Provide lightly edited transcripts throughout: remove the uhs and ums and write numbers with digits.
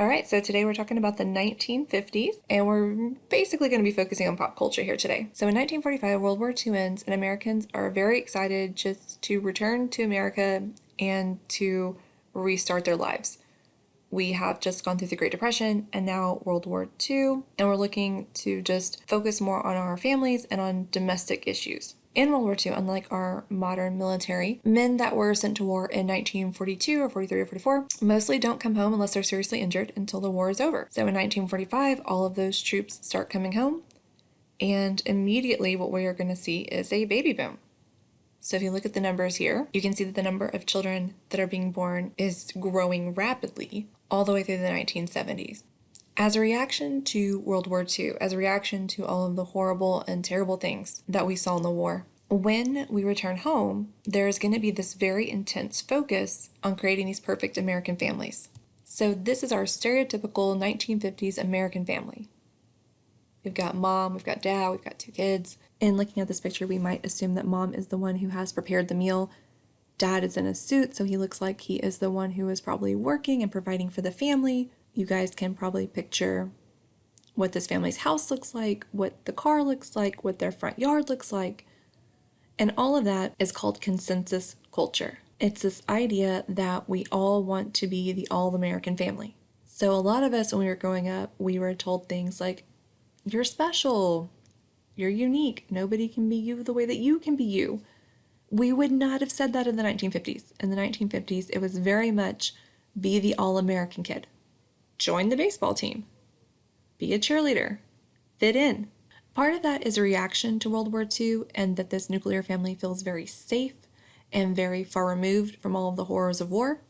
All right, so today we're talking about the 1950s, and we're basically going to be focusing on pop culture here today. So in 1945, World War II ends, and Americans are very excited just to return to America and to restart their lives. We have just gone through the Great Depression and now World War II, and we're looking to just focus more on our families and on domestic issues. In World War II, unlike our modern military, men that were sent to war in 1942 or 43 or 44 mostly don't come home unless they're seriously injured until the war is over. So in 1945, all of those troops start coming home, and immediately what we are going to see is a baby boom. So if you look at the numbers here, you can see that the number of children that are being born is growing rapidly all the way through the 1970s. As a reaction to World War II, as a reaction to all of the horrible and terrible things that we saw in the war, when we return home, there is going to be this very intense focus on creating these perfect American families. So this is our stereotypical 1950s American family. We've got mom, we've got dad, we've got two kids. In looking at this picture, we might assume that mom is the one who has prepared the meal. Dad is in a suit, so he looks like he is the one who is probably working and providing for the family. You guys can probably picture what this family's house looks like, what the car looks like, what their front yard looks like. And all of that is called consensus culture. It's this idea that we all want to be the all-American family. So a lot of us, when we were growing up, we were told things like, you're special, you're unique, nobody can be you the way that you can be you. We would not have said that in the 1950s. In the 1950s, it was very much be the all-American kid. Join the baseball team. Be a cheerleader. Fit in. Part of that is a reaction to World War II and that this nuclear family feels very safe and very far removed from all of the horrors of war.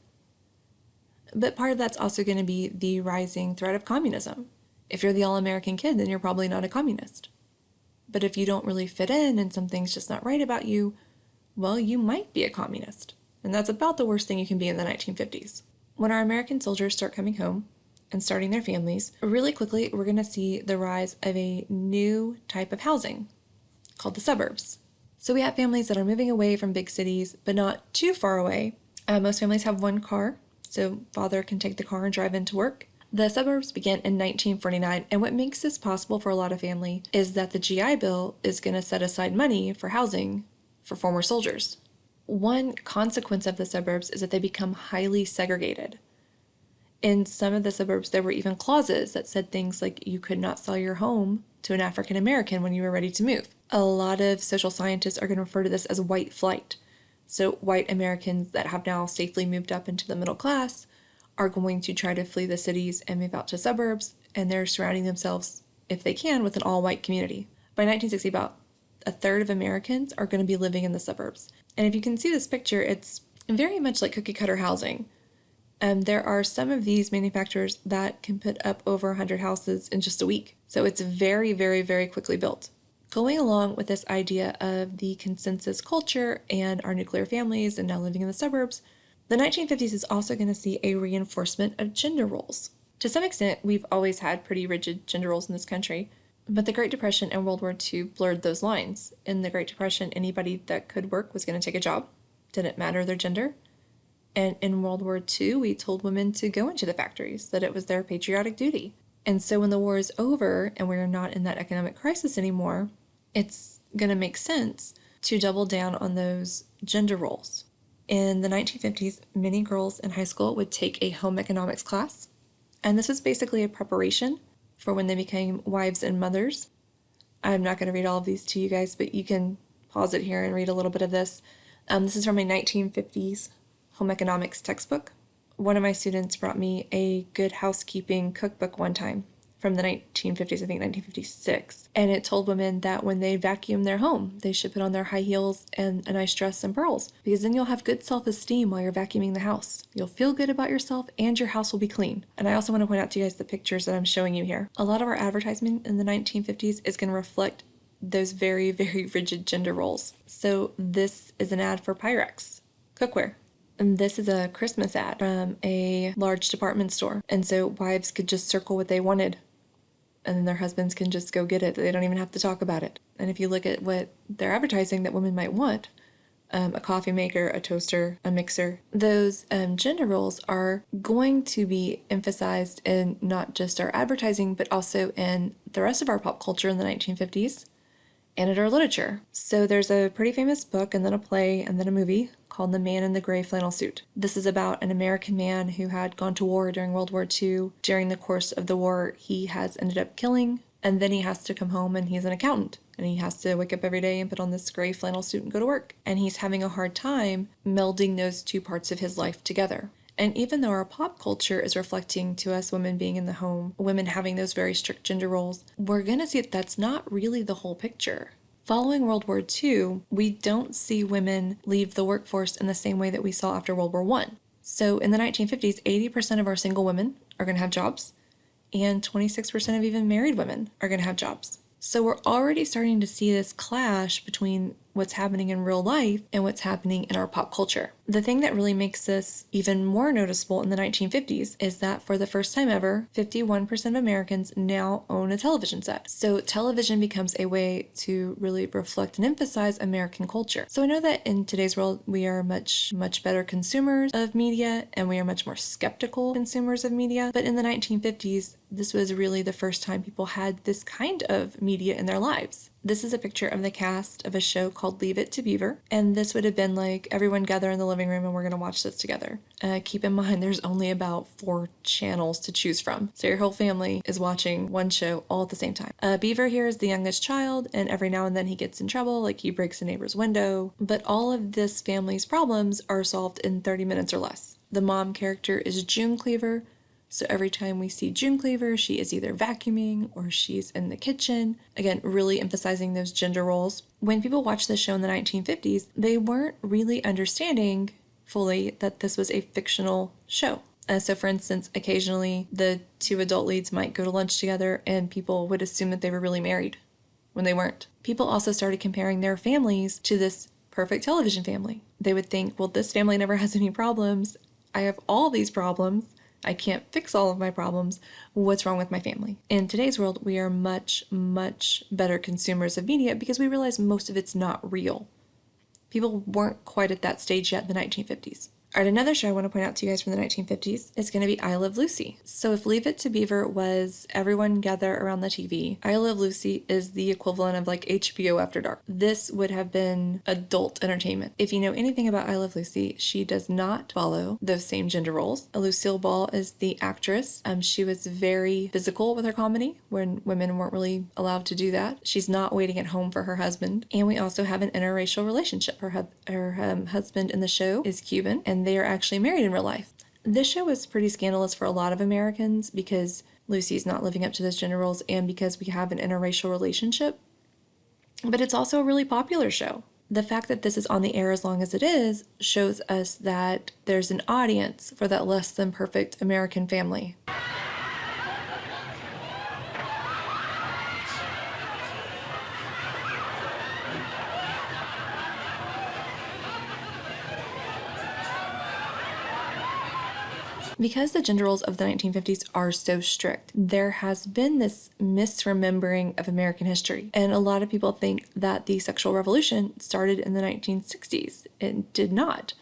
But part of that's also going to be the rising threat of communism. If you're the all-American kid, then you're probably not a communist. But if you don't really fit in and something's just not right about you, well, you might be a communist. And that's about the worst thing you can be in the 1950s. When our American soldiers start coming home and starting their families, really quickly we're going to see the rise of a new type of housing called the suburbs. So we have families that are moving away from big cities, but not too far away. Most families have one car, so father can take the car and drive into work. The suburbs began in 1949, and what makes this possible for a lot of family is that the GI Bill is going to set aside money for housing for former soldiers. One consequence of the suburbs is that they become highly segregated. In some of the suburbs, there were even clauses that said things like you could not sell your home to an African American when you were ready to move. A lot of social scientists are going to refer to this as white flight. So white Americans that have now safely moved up into the middle class are going to try to flee the cities and move out to suburbs, and they're surrounding themselves, if they can, with an all-white community. By 1960, about a third of Americans are going to be living in the suburbs. And if you can see this picture, it's very much like cookie-cutter housing. There are some of these manufacturers that can put up over 100 houses in just a week. So it's very, very, very quickly built. Going along with this idea of the consensus culture and our nuclear families and now living in the suburbs, the 1950s is also going to see a reinforcement of gender roles. To some extent, we've always had pretty rigid gender roles in this country, but the Great Depression and World War II blurred those lines. In the Great Depression, anybody that could work was going to take a job. Didn't matter their gender. And in World War II, we told women to go into the factories, that it was their patriotic duty. And so when the war is over and we're not in that economic crisis anymore, it's going to make sense to double down on those gender roles. In the 1950s, many girls in high school would take a home economics class, and this was basically a preparation for when they became wives and mothers. I'm not going to read all of these to you guys, but you can pause it here and read a little bit of this. This is from a 1950s home economics textbook. One of my students brought me a Good Housekeeping cookbook one time from the 1950s, I think 1956, and it told women that when they vacuum their home, they should put on their high heels and a nice dress and pearls, because then you'll have good self-esteem while you're vacuuming the house. You'll feel good about yourself and your house will be clean. And I also want to point out to you guys the pictures that I'm showing you here. A lot of our advertisement in the 1950s is going to reflect those very, very rigid gender roles. So this is an ad for Pyrex cookware. And this is a Christmas ad from a large department store. And so wives could just circle what they wanted, and then their husbands can just go get it. They don't even have to talk about it. And if you look at what they're advertising that women might want, a coffee maker, a toaster, a mixer. Those gender roles are going to be emphasized in not just our advertising, but also in the rest of our pop culture in the 1950s and in our literature. So there's a pretty famous book and then a play and then a movie called The Man in the Gray Flannel Suit. This is about an American man who had gone to war during World War II. During the course of the war, he has ended up killing, and then he has to come home and he's an accountant. And he has to wake up every day and put on this gray flannel suit and go to work. And he's having a hard time melding those two parts of his life together. And even though our pop culture is reflecting to us women being in the home, women having those very strict gender roles, we're going to see that that's not really the whole picture. Following World War II, we don't see women leave the workforce in the same way that we saw after World War I. So in the 1950s, 80% of our single women are going to have jobs, and 26% of even married women are going to have jobs. So we're already starting to see this clash between what's happening in real life and what's happening in our pop culture. The thing that really makes this even more noticeable in the 1950s is that for the first time ever, 51% of Americans now own a television set. So television becomes a way to really reflect and emphasize American culture. So I know that in today's world, we are much better consumers of media and we are much more skeptical consumers of media. But in the 1950s, this was really the first time people had this kind of media in their lives. This is a picture of the cast of a show called Leave It to Beaver, and this would have been like, everyone gather in the living room and we're going to watch this together. Keep in mind, there's only about 4 channels to choose from, so your whole family is watching one show all at the same time. Beaver here is the youngest child, and every now and then he gets in trouble, like he breaks a neighbor's window, but all of this family's problems are solved in 30 minutes or less. The mom character is June Cleaver. So every time we see June Cleaver, she is either vacuuming or she's in the kitchen. Again, really emphasizing those gender roles. When people watched this show in the 1950s, they weren't really understanding fully that this was a fictional show. So for instance, occasionally the 2 adult leads might go to lunch together and people would assume that they were really married when they weren't. People also started comparing their families to this perfect television family. They would think, well, this family never has any problems. I have all these problems. I can't fix all of my problems. What's wrong with my family? In today's world, we are much better consumers of media because we realize most of it's not real. People weren't quite at that stage yet in the 1950s. All right, another show I want to point out to you guys from the 1950s is going to be I Love Lucy. So if Leave It to Beaver was everyone gather around the TV, I Love Lucy is the equivalent of like HBO After Dark. This would have been adult entertainment. If you know anything about I Love Lucy, she does not follow those same gender roles. Lucille Ball is the actress. She was very physical with her comedy when women weren't really allowed to do that. She's not waiting at home for her husband. And we also have an interracial relationship. Her husband in the show is Cuban, and they are actually married in real life. This show was pretty scandalous for a lot of Americans because Lucy's not living up to those gender roles and because we have an interracial relationship. But it's also a really popular show. The fact that this is on the air as long as it is shows us that there's an audience for that less than perfect American family. Because the gender roles of the 1950s are so strict, there has been this misremembering of American history. And a lot of people think that the sexual revolution started in the 1960s. It did not.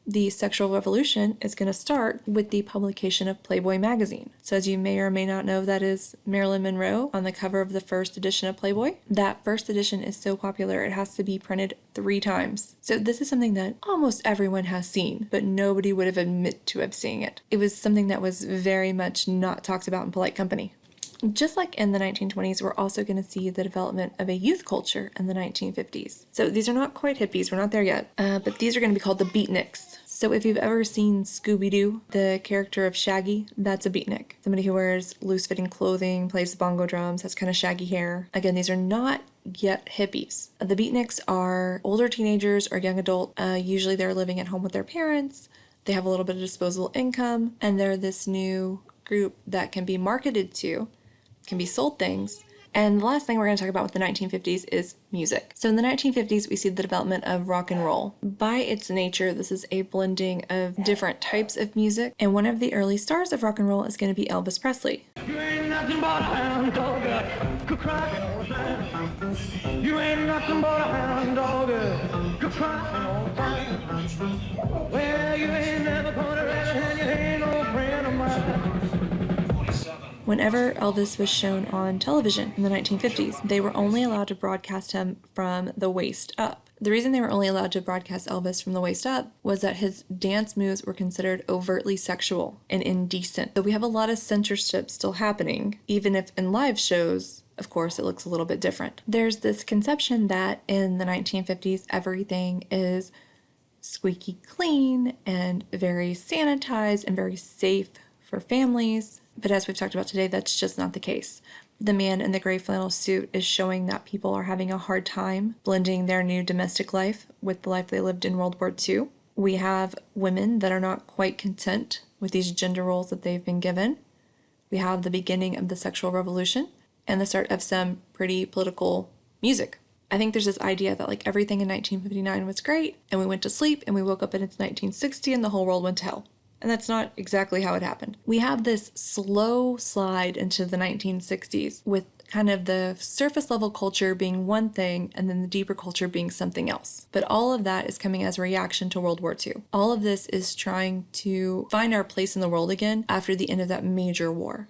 The sexual revolution is going to start with the publication of Playboy magazine. So as you may or may not know, that is Marilyn Monroe on the cover of the first edition of Playboy. That first edition is so popular, it has to be printed 3 times. So this is something that almost everyone has seen, but nobody would have admitted to have seen it. It was something that was very much not talked about in polite company. Just like in the 1920s, we're also going to see the development of a youth culture in the 1950s. So these are not quite hippies, we're not there yet, but these are going to be called the Beatniks. So if you've ever seen Scooby-Doo, the character of Shaggy, that's a Beatnik. Somebody who wears loose-fitting clothing, plays the bongo drums, has kind of shaggy hair. Again, these are not yet hippies. The Beatniks are older teenagers or young adult. Usually they're living at home with their parents. They have a little bit of disposable income, and they're this new group that can be marketed to, can be sold things. And the last thing we're going to talk about with the 1950s is music. So in the 1950s, we see the development of rock and roll. By its nature, this is a blending of different types of music. And one of the early stars of rock and roll is going to be Elvis Presley. You ain't nothing but a hound dog, crying all the time. You ain't nothing but a hound dog, crying all the time. Well, you ain't never gonna rest and you ain't no friend of mine. Whenever Elvis was shown on television in the 1950s, they were only allowed to broadcast him from the waist up. The reason they were only allowed to broadcast Elvis from the waist up was that his dance moves were considered overtly sexual and indecent. So we have a lot of censorship still happening, even if in live shows, of course, it looks a little bit different. There's this conception that in the 1950s, everything is squeaky clean and very sanitized and very safe for families. But as we've talked about today, that's just not the case. The man in the gray flannel suit is showing that people are having a hard time blending their new domestic life with the life they lived in World War II. We have women that are not quite content with these gender roles that they've been given. We have the beginning of the sexual revolution and the start of some pretty political music. I think there's this idea that like everything in 1959 was great and we went to sleep and we woke up and it's 1960 and the whole world went to hell. And that's not exactly how it happened. We have this slow slide into the 1960s with kind of the surface level culture being one thing and then the deeper culture being something else. But all of that is coming as a reaction to World War II. All of this is trying to find our place in the world again after the end of that major war.